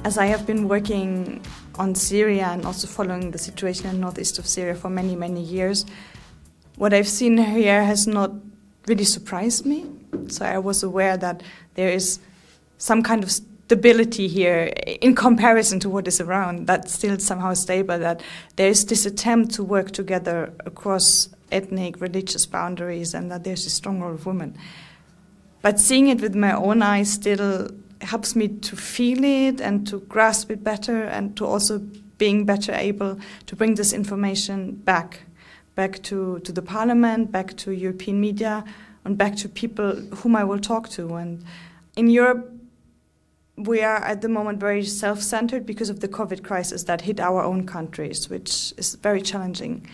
As I have been working on Syria and also following the situation in the northeast of Syria for many, many years, what I've seen here has not really surprised me. So I was aware that there is some kind of stability here in comparison to what is around, that's still somehow stable, that there is this attempt to work together across ethnic, religious boundaries, and that there's a strong role of women. But seeing it with my own eyes still helps me to feel it and to grasp it better, and to also being better able to bring this information back to the parliament, back to European media, and back to people whom I will talk to. And in Europe, we are at the moment very self-centered because of the COVID crisis that hit our own countries, which is very challenging.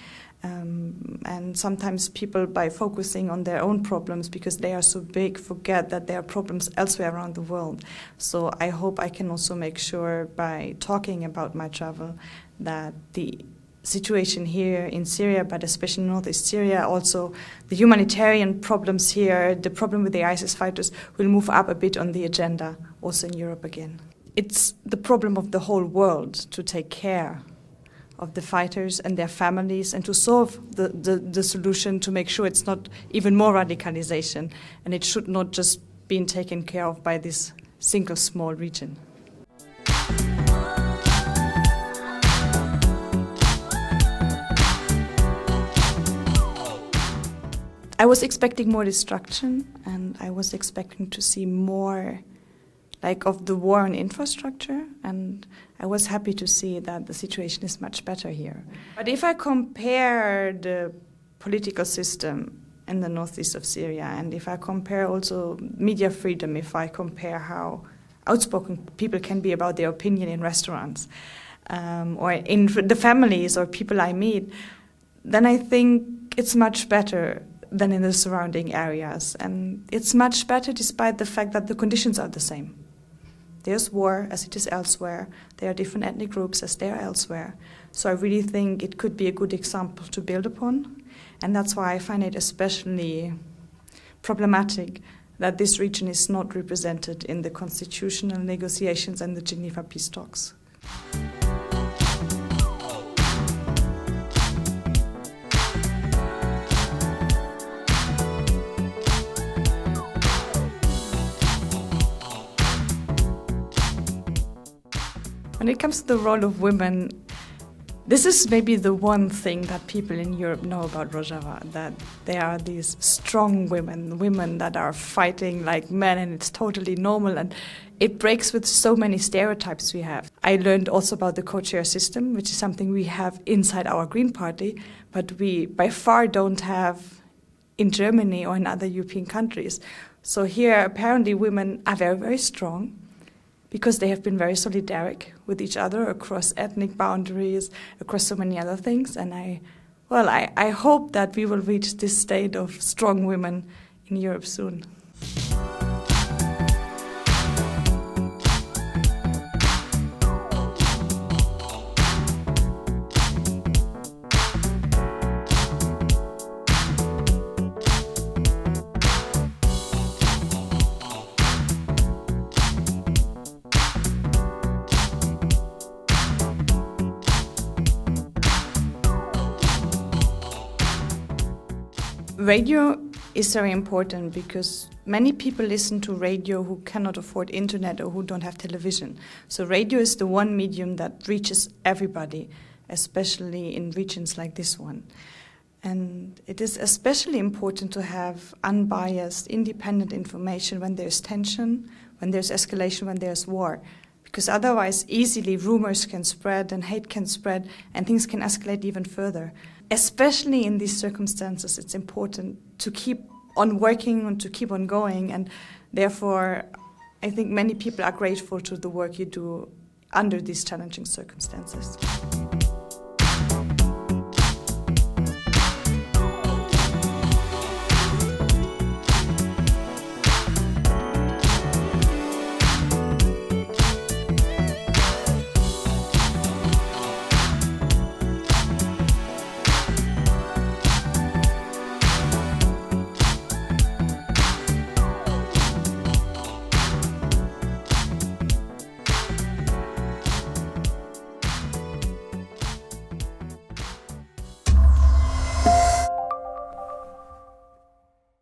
And sometimes people, by focusing on their own problems because they are so big, forget that there are problems elsewhere around the world. So I hope I can also make sure by talking about my travel that the situation here in Syria, but especially in northeast Syria, also the humanitarian problems here, the problem with the ISIS fighters will move up a bit on the agenda also in Europe again. It's the problem of the whole world to take care of the fighters and their families and to solve the solution to make sure it's not even more radicalization, and it should not just be taken care of by this single small region. I was expecting more destruction, and I was expecting to see more of the war on infrastructure, and I was happy to see that the situation is much better here. But if I compare the political system in the northeast of Syria, and if I compare also media freedom, if I compare how outspoken people can be about their opinion in restaurants, or in the families or people I meet, then I think it's much better than in the surrounding areas. And it's much better despite the fact that the conditions are the same. There's war as it is elsewhere. There are different ethnic groups as there are elsewhere. So I really think it could be a good example to build upon. And that's why I find it especially problematic that this region is not represented in the constitutional negotiations and the Geneva peace talks. When it comes to the role of women, this is maybe the one thing that people in Europe know about ROJAVA, that there are these strong women that are fighting like men, and it's totally normal, and it breaks with so many stereotypes we have. I learned also about the co-chair system, which is something we have inside our Green Party, but we by far don't have in Germany or in other European countries. So here, apparently, women are very, very strong, because they have been very solidaric with each other across ethnic boundaries, across so many other things. And I hope that we will reach this state of strong women in Europe soon. Radio is very important because many people listen to radio who cannot afford internet or who don't have television. So radio is the one medium that reaches everybody, especially in regions like this one. And it is especially important to have unbiased, independent information when there's tension, when there's escalation, when there's war. Because otherwise, easily rumors can spread and hate can spread and things can escalate even further. Especially in these circumstances, it's important to keep on working and to keep on going. And therefore, I think many people are grateful to the work you do under these challenging circumstances.